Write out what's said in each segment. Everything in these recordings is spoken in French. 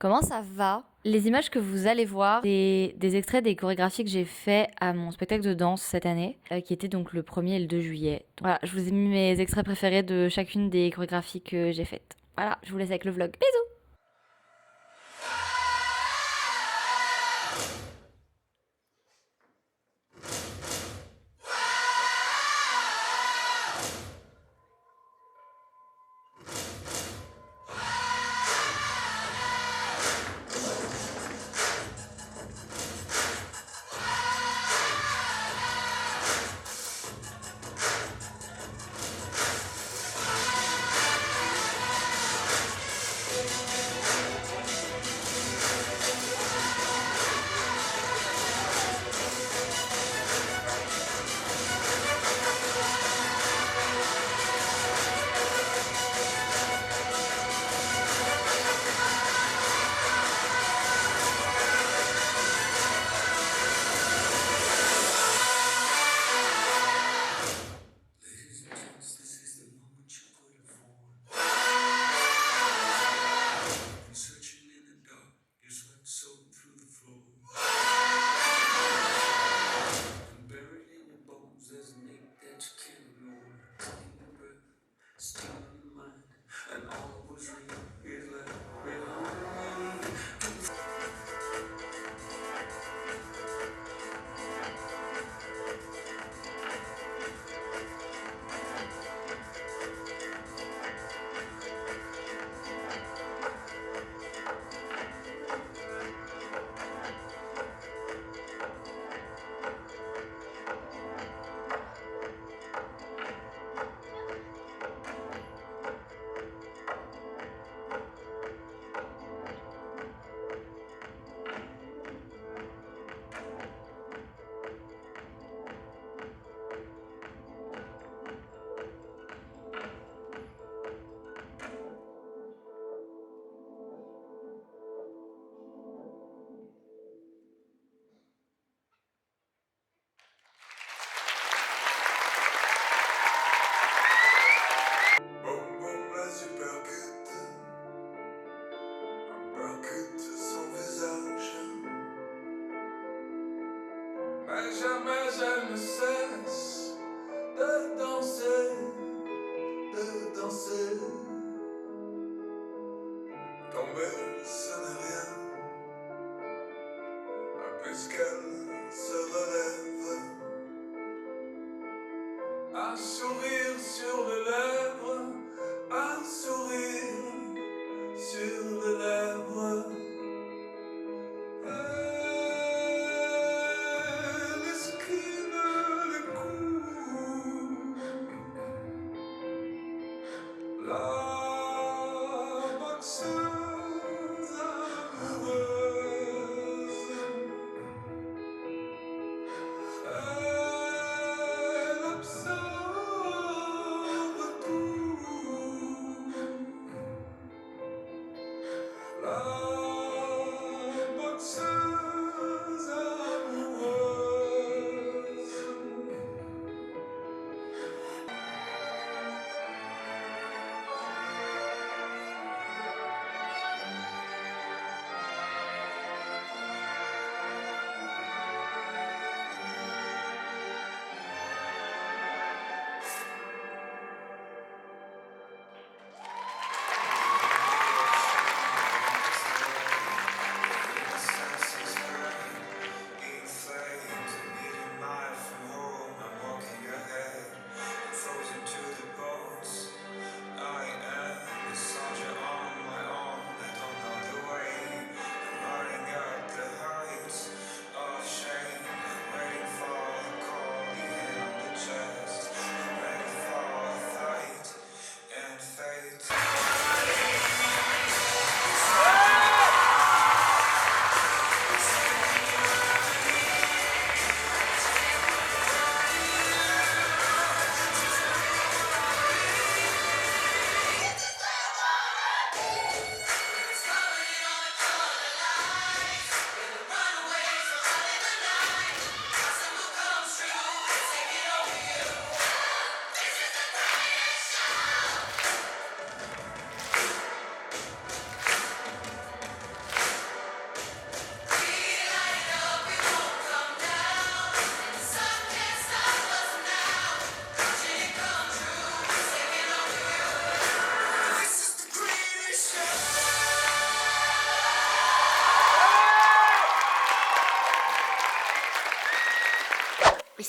Comment ça va? Les images que vous allez voir, c'est des extraits des chorégraphies que j'ai fait à mon spectacle de danse cette année, qui était donc le 1er et le 2 juillet. Donc voilà, je vous ai mis mes extraits préférés de chacune des chorégraphies que j'ai faites. Voilà, je vous laisse avec le vlog. Bisous! Mais jamais je ne cesse de danser, de danser. Tomber, ce n'est rien, puisqu'elle se relève. Un sourire sur les lèvres, un sourire sur les lèvres.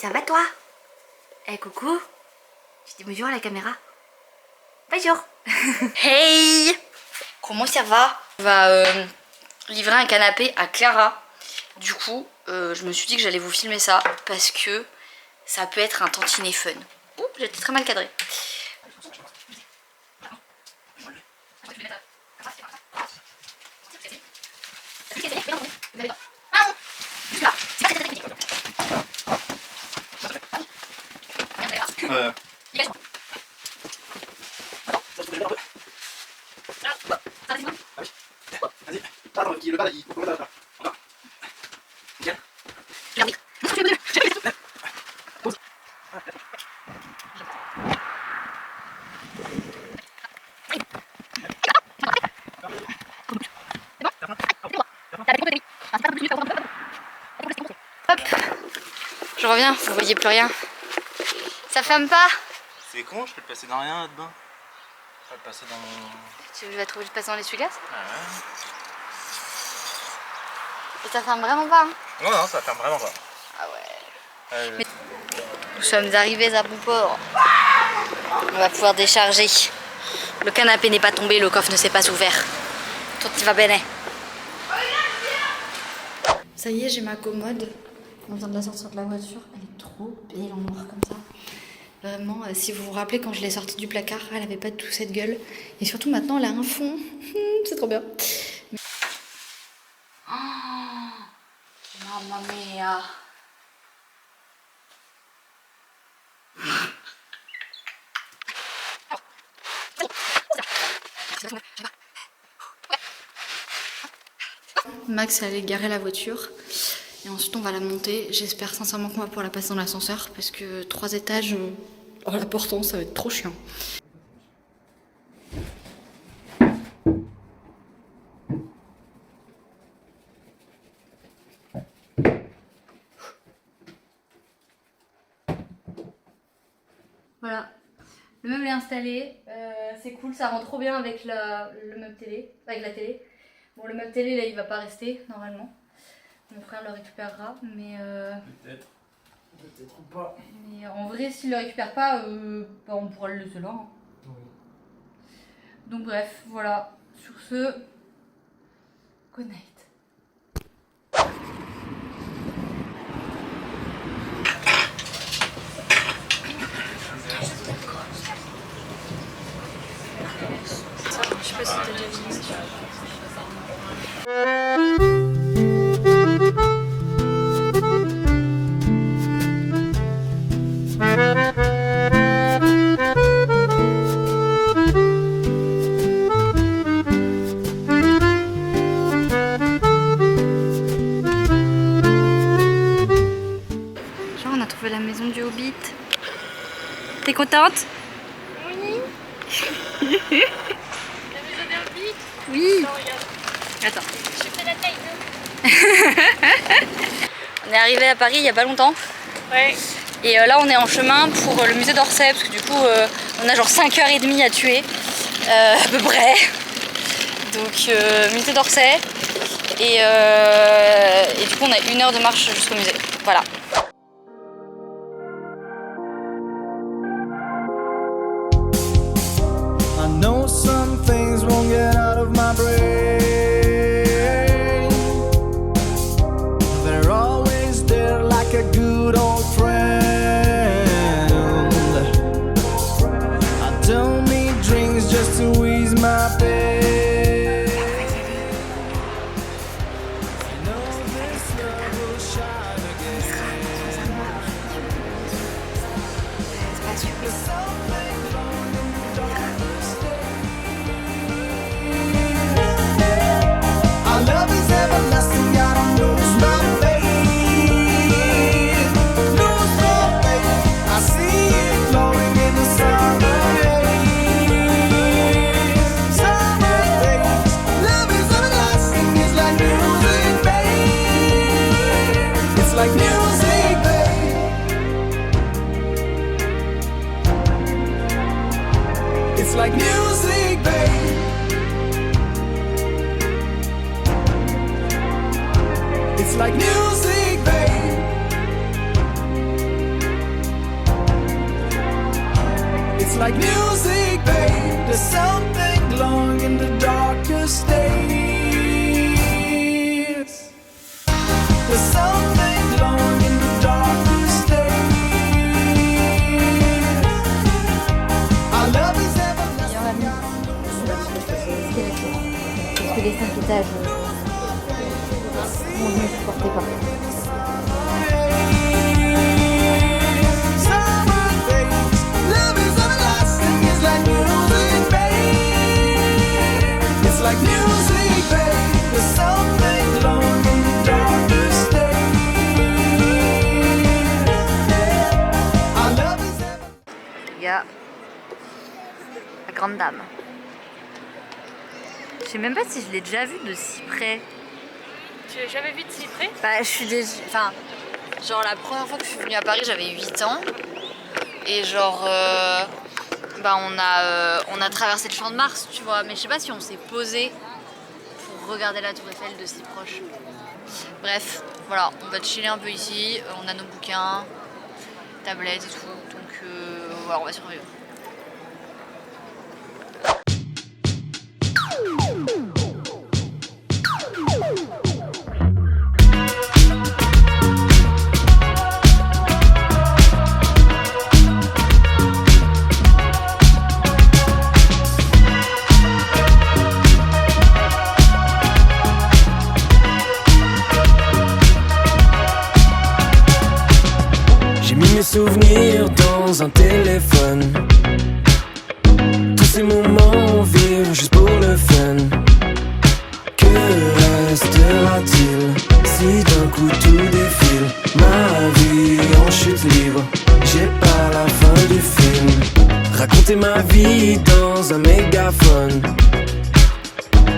ça va toi? Eh coucou. Tu dis bonjour à la caméra. Bonjour. Hey. Comment ça va? On va livrer un canapé à Clara. Du coup, je me suis dit que j'allais vous filmer ça parce que ça peut être un tantinet fun. Ouh, j'étais très mal cadrée. Hop, je reviens, vous voyez plus rien. Ça flamme pas? C'est con, je peux le passer dans rien là-dedans. Je peux le passer dans... Tu vas trouver de passer dans l'essuie-glace? Ah ouais. Et ça ferme vraiment pas hein? Non, non, ça ferme vraiment pas. Ah ouais. Mais... Nous sommes arrivés à bon port. On va pouvoir décharger. Le canapé n'est pas tombé, le coffre ne s'est pas ouvert. Tout va bene. Ça y est, j'ai ma commode. On vient de la sortir de la voiture. Elle est trop belle en noir comme ça. Vraiment, si vous vous rappelez quand je l'ai sortie du placard, elle avait pas tout cette gueule. Et surtout maintenant, elle a un fond. C'est trop bien. Oh, mamma mia. Max est allé garer la voiture et ensuite on va la monter. J'espère sincèrement qu'on va pouvoir la passer dans l'ascenseur parce que 3 étages en la portant ça va être trop chiant. Voilà, le meuble est installé, c'est cool, ça rend trop bien avec le meuble télé, avec la télé. Bon, le meuble télé là il va pas rester normalement, mon frère le récupérera, mais peut-être ou pas. Mais en vrai s'il le récupère pas, bah, on pourra le laisser là. Hein. Oui. Donc bref, voilà, sur ce, good night. Je sais pas si t'as déjà vu ça. Genre on a trouvé la maison du Hobbit. T'es contente? Oui. Oui. Attends. Je fais la taille 2. On est arrivé à Paris il y a pas longtemps. Ouais. Et là on est en chemin pour le musée d'Orsay parce que du coup on a genre 5h30 à tuer à peu près. Donc musée d'Orsay et du coup on a 1 heure de marche jusqu'au musée. Voilà. I know some things won't get out of my brain. They're always there like a good old friend. I don't need drinks just to ease my pain. I know this love will shine again. There's something wrong and you don't understand. Our love is everlasting, God knows my fate. Knows my fate. I see it glowing in the summer days. Summer days. Love is everlasting, it's like music, babe. It's like music, babe. It's like music, babe. It's like music, babe. It's like music, babe. There's something glowing in the darkest days. There's something glowing in the darkest days. Our love is Meilleur ami. Parce que les 5 étages, je ne supportais pas. summer days. Love is everlasting. It's like music, babe. It's like music, babe. There's something glowing in the darkest days. Our love is everlasting. Il y a la grande dame. Je sais même pas si je l'ai déjà vue de si près. Tu l'as jamais vu de si près? Bah, je suis déjà. Enfin, genre la première fois que je suis venue à Paris, j'avais 8 ans. Et genre. Bah, on a traversé le champ de Mars, tu vois. Mais je sais pas si on s'est posé pour regarder la Tour Eiffel de si proche. Bref, voilà, on va chiller un peu ici. On a nos bouquins, tablettes et tout. Donc, voilà, on va survivre. J'ai mis mes souvenirs dans un téléphone. Tous ces moments vivent juste pour le fun. Que restera-t-il si d'un coup tout défile? Ma vie en chute libre, j'ai pas la fin du film. Raconter ma vie dans un mégaphone.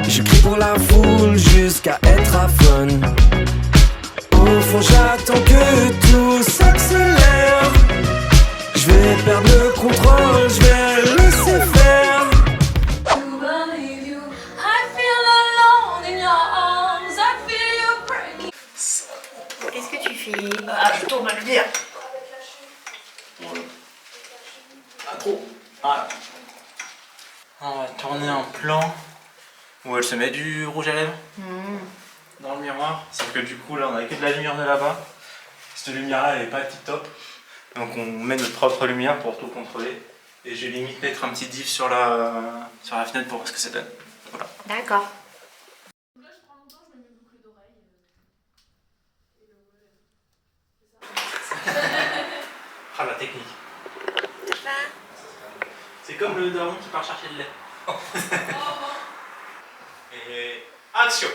Je crie pour la foule jusqu'à être aphone. Au fond j'attends que tout s'accélère. Je vais perdre le contrôle, je vais laisser faire. Qu'est-ce que tu fais? Ah, je tourne la lumière. Pas trop. Voilà. On va tourner un plan où elle se met du rouge à lèvres dans le miroir. Sauf que du coup, là, on a que de la lumière de là-bas. Cette lumière-là, elle est pas tip-top. Donc on met notre propre lumière pour tout contrôler. Et je vais limite mettre un petit diff sur la fenêtre pour voir ce que ça donne. Voilà. D'accord. Ah, la technique. C'est comme le daron qui part chercher le lait. Et action!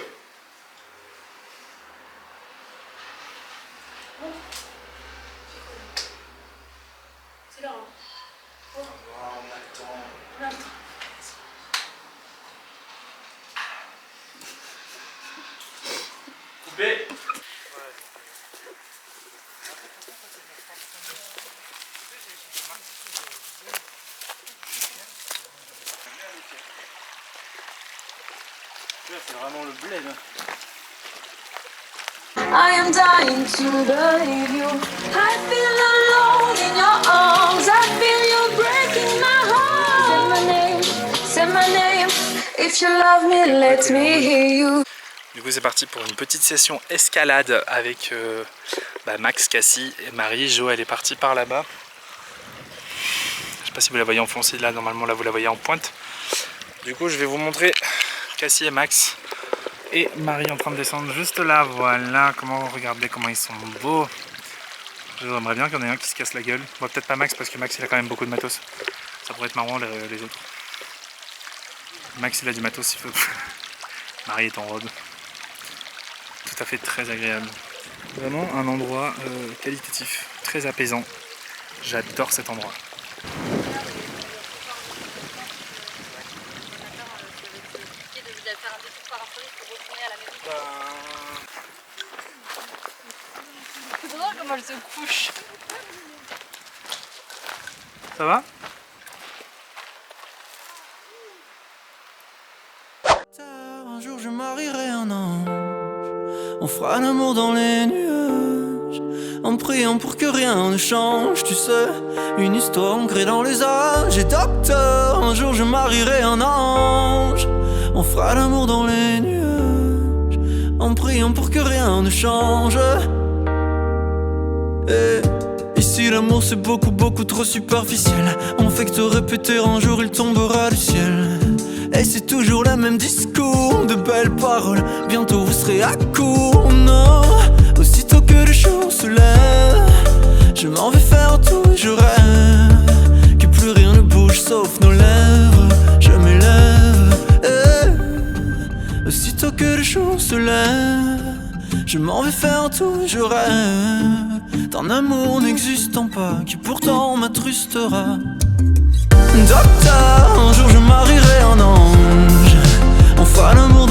C'est là. On attend. Coupé. C'est vraiment le bled. I am dying to believe you. I feel alone in your arms. I feel you breaking my heart. Say my name. If you love me, let me hear you. Du coup c'est parti pour une petite session escalade avec Max, Cassie et Marie. Jo elle est partie par là-bas. Je sais pas si vous la voyez enfoncée là, normalement là vous la voyez en pointe. Du coup je vais vous montrer Cassie et Max et Marie en train de descendre juste là. Voilà, regardez comment ils sont beaux. J'aimerais bien qu'il y en ait un qui se casse la gueule. Bon, peut-être pas Max parce que Max il a quand même beaucoup de matos. Ça pourrait être marrant les autres. Max il a du matos, il faut. Marie est en robe. Tout à fait très agréable. Vraiment un endroit qualitatif, très apaisant. J'adore cet endroit. C'est drôle comment elle se couche. Ça va? Un jour je marierai un ange. On fera l'amour dans les nuages, en priant pour que rien ne change. Tu sais, une histoire ancrée dans les âges. j'ai docteur, un jour je marierai un ange. On fera l'amour dans les nuages, en priant pour que rien ne change. Et ici l'amour c'est beaucoup beaucoup trop superficiel. On fait que te répéter un jour il tombera du ciel. Et c'est toujours le même discours, de belles paroles, bientôt vous serez à court. Non, aussitôt que le jour se lève, je m'en vais faire tout et je rêve que plus rien ne bouge sauf nos lèvres. Je m'élève, aussitôt que le jour se lève, je m'en vais faire tout et je rêve d'un amour n'existant pas, qui pourtant m'attrustera. Docteur, un jour je marierai un ange. On fera l'amour